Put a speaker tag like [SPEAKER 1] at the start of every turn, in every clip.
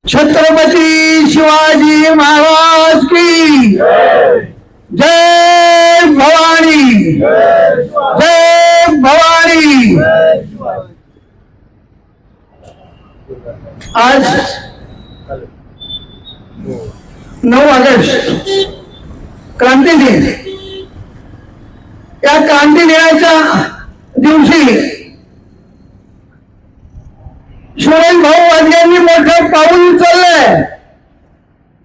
[SPEAKER 1] छत्रपती शिवाजी महाराज की जय भवानी, जय भवानी। आज 9 ऑगस्ट क्रांती दिन। या क्रांती दिनाच्या दिवशी सुरेश भाऊ वाजग्यांनी मोठं पाऊल उचललंय।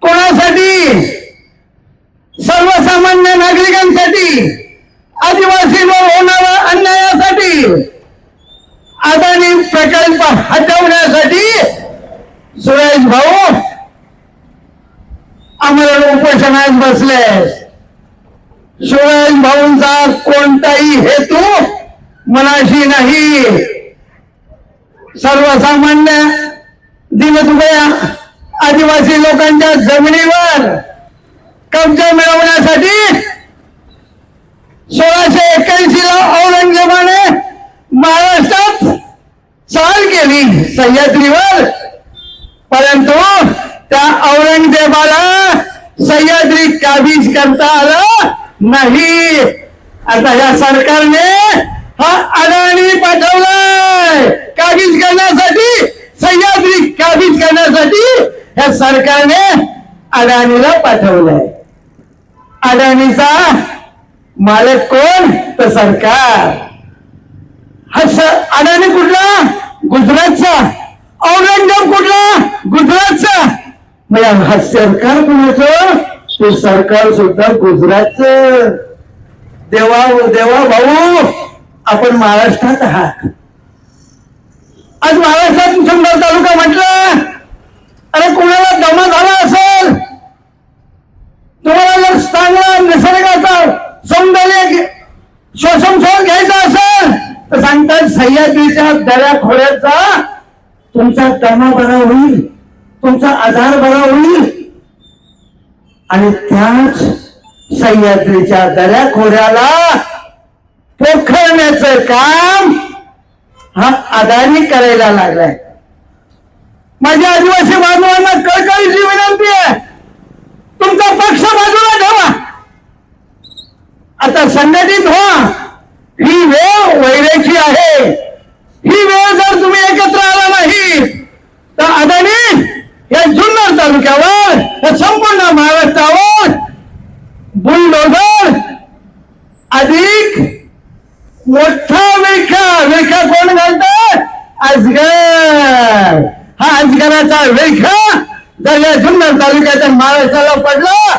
[SPEAKER 1] कोणासाठी? सर्वसामान्य नागरिकांसाठी, आदिवासींवर होणाऱ्या अन्यायासाठी, अदानी प्रकल्प हटवण्यासाठी सुरेश भाऊ आम्हाला उपोषणात बसले। सुरेश भाऊंचा कोणताही हेतू मनाशी नाही। सर्वसामान्य दिनदुबळ्या आदिवासी लोकांच्या जमिनीवर कब्जा मिळवण्यासाठी 1681 ला औरंगजेबाने महाराष्ट्रात चाल केली सह्याद्रीवर, परंतु त्या औरंगजेबाला सह्याद्री काबीज करता आलं नाही। आता या सरकारने हा अडाणी पाठवलाय काबीज करण्यासाठी, सह्याद्री काबीज करण्यासाठी या सरकारने अडाणीला पाठवलंय। अडाणीचा मालक कोण? तर सरकार। हा अडाणी कुठला? गुजरातचा। औरंगजेब कुठला? गुजरातचा। मग हा सरकार कोणाचं? ते सरकार सुद्धा गुजरातचं। देवा देवा भाऊ, आपण महाराष्ट्रात आहात। आज महाराष्ट्रात चंदर तालुका म्हटलं, अरे कोणाला दमा झाला असेल, तुम्हाला जर चांगला निसर्गाचा सौंदर्य श्वसनसोल घ्यायचा असेल तर सांगतात सह्याद्रीच्या दऱ्या खोऱ्याचा तुमचा दमा बरा होईल, तुमचा आधार बरा होईल। आणि त्याच सह्याद्रीच्या दऱ्या खोऱ्याला पोखरण्याचं काम हा अदानी करायला लागलाय। माझ्या आदिवासी बांधवांना कळकळीची विनंती आहे, तुमचा पक्ष बाजूला ठेवा, आता संघटित व्हा। ही वेळ वैराची आहे। ही वेळ जर तुम्ही एकत्र आला नाही तर अदानी या जुन्नर तालुक्यावर, या संपूर्ण महाराष्ट्रावर बुलडोझर अधिक मोठा विळखा कोण घालतं? अजगर। हा अजगराचा विळखा जर या जुन्नर तालुक्याच्या महाराष्ट्राला पडला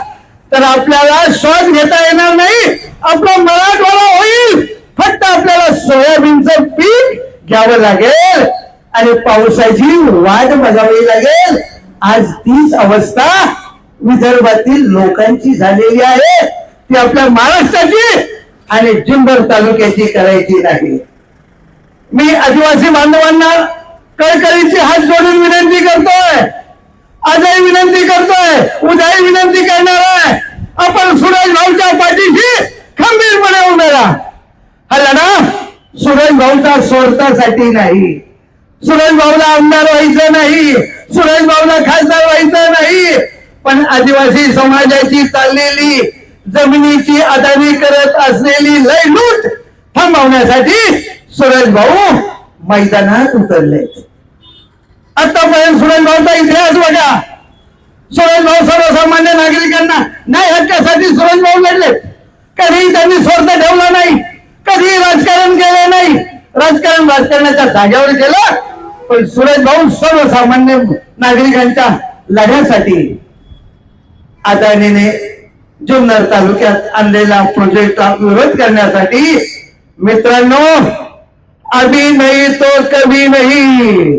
[SPEAKER 1] तर आपल्याला श्वास घेता येणार नाही, आपला मराठवाडा होईल। फक्त आपल्याला सोयाबीनचं पीक घ्यावं लागेल आणि पावसाची वाट बघावी लागेल। आज तीच अवस्था विदर्भातील लोकांची झालेली आहे। ती आपल्या महाराष्ट्राची आणि जुन्नर तालुक्याची करायची नाही। मी आदिवासी बांधवांना कळकळीची हात जोडून विनंती करतोय, आजही विनंती करतोय, उद्याही विनंती करणार आहे। आपण सुरेश भाऊच्या पाठीशी खंबीरपणे उभे राहा। हा लढा सुरेश भाऊचा स्वार्थासाठी नाही, सुरेश भाऊला आमदार व्हायचं नाही, सुरेश भाऊला खासदार व्हायचं नाही, पण आदिवासी समाजाची चाललेली जमिनीची अदानी करत असलेली लयलूट थांबवण्यासाठी सुरेश भाऊ मैदानात उतरले। आतापर्यंत सुरेश भाऊचा इतिहास बघा। सुरेश भाऊ सर्वसामान्य नागरिकांना न्याय हक्कासाठी सुरेश भाऊ लढले। कधीही त्यांनी स्वार्थ ठेवला नाही, कधीही राजकारण केलं नाही। राजकारणाच्या जागेवर केलं, पण सुरेश भाऊ सर्वसामान्य नागरिकांच्या लढ्यासाठी अदानीने जुन्नर तालुक्यात आणलेला प्रोजेक्टला विरोध करण्यासाठी, मित्रांनो, अभी नहीं तो कभी नहीं,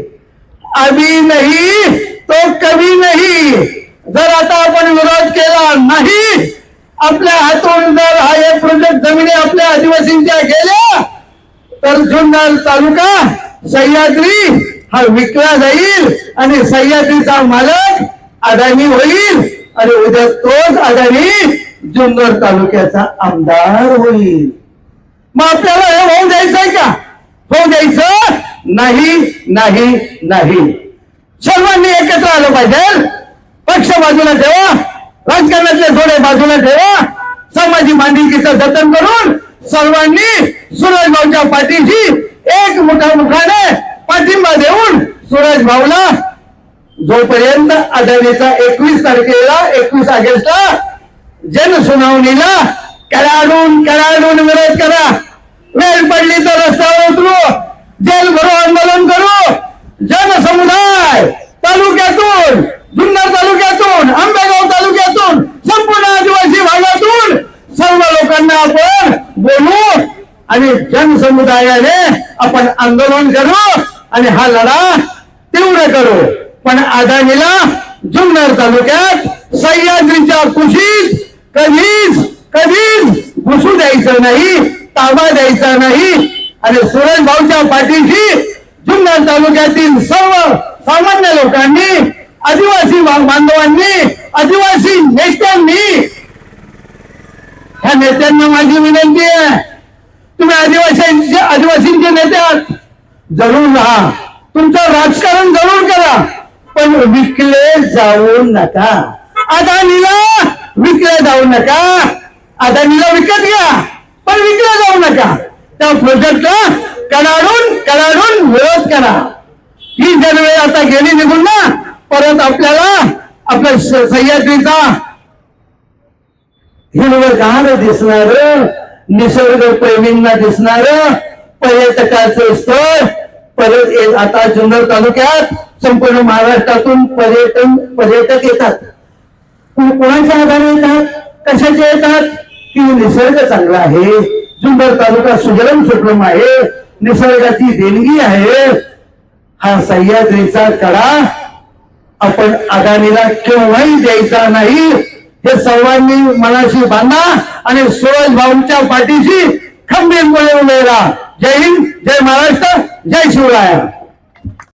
[SPEAKER 1] अभी नहीं तो कभी नहीं। जर आता आपण विरोध केला नाही, आपल्या हातून जर हा एक प्रोजेक्ट जमिनी आपल्या आदिवासींच्या गेल्या तर जुन्नर तालुका सह्याद्री हा विकला जाईल आणि सह्याद्रीचा मालक अदानी होईल आणि उद्या तोच अदानी जुन्नर तालुक्याचा आमदार होईल। मग आपल्याला हे होऊ द्यायचंय का? होऊ द्यायचं नाही, नाही, नाही। सर्वांनी एकत्र आलं पाहिजे. पक्ष बाजूला ठेवा, राजकारणातले थोडे बाजूला ठेवा, सामाजिक बांधिलकीचं जतन करून सर्वांनी सूरज भाऊच्या पाठीशी एक मुखाने पाठिंबा देऊन सूरज भाऊला जोपर्यंत आघाडीचा 21 तारखेला 21 ऑगस्टला जनसुनावणीला कडाडून विरोध करा. वेळ पडली तर रस्त्यावर उतरू, जेल भरो आंदोलन करू. जनसमुदाय तालुक्यातून, जुन्नर तालुक्यातून, आंबेगाव तालुक्यातून, संपूर्ण आदिवासी भागातून सर्व लोकांना आपण बोलू आणि जनसमुदायाने आपण आंदोलन करू आणि हा लढा तीव्र करू. पण आघाडीला जुन्नर तालुक्यात सह्याद्रीच्या कुशीत कधीच घुसू द्यायचं नाही, ताबा द्यायचा नाही. आणि सूरज भाऊच्या पाठीशी जुन्नर तालुक्यातील सर्व सामान्य लोकांनी, आदिवासी बांधवांनी, आदिवासी नेत्यांनी, ह्या नेत्यांना माझी विनंती आहे, तुम्ही आदिवासींचे नेते आहात, जरूर राहा, तुमचं राजकारण जरूर करा, पण विकले जाऊ नका. अदानीला विकले जाऊ नका. अदानीला विकत घ्या, पण विकले जाऊ नका. त्या प्रोजेक्टला कडाडून विरोध करा. ही जनवेळ आता गेली निघून ना, परत आपल्याला आपल्या सह्याद्रीचा हिरवगार दिसणार, निसर्ग प्रेमींना दिसणार पर्यटकाचं स्थळ परत आता जुन्नर तालुक्यात संपूर्ण महाराष्ट्रातून पर्यटक येतात. कोणाच्या आधारे येतात, कशाचे येतात की निसर्ग चांगला आहे, जुन्नर तालुका सुजलम सुफलम आहे, निसर्गाची देणगी आहे. हा सह्याद्रीचा कडा आपण अदानीला केव्हाही द्यायचा नाही. हे सर्वांनी मनाशी बांधा आणि सूरज भाऊंच्या पाठीशी खंबीरपणे उभे राहा. जय हिंद, जय महाराष्ट्र, जय शिवराय.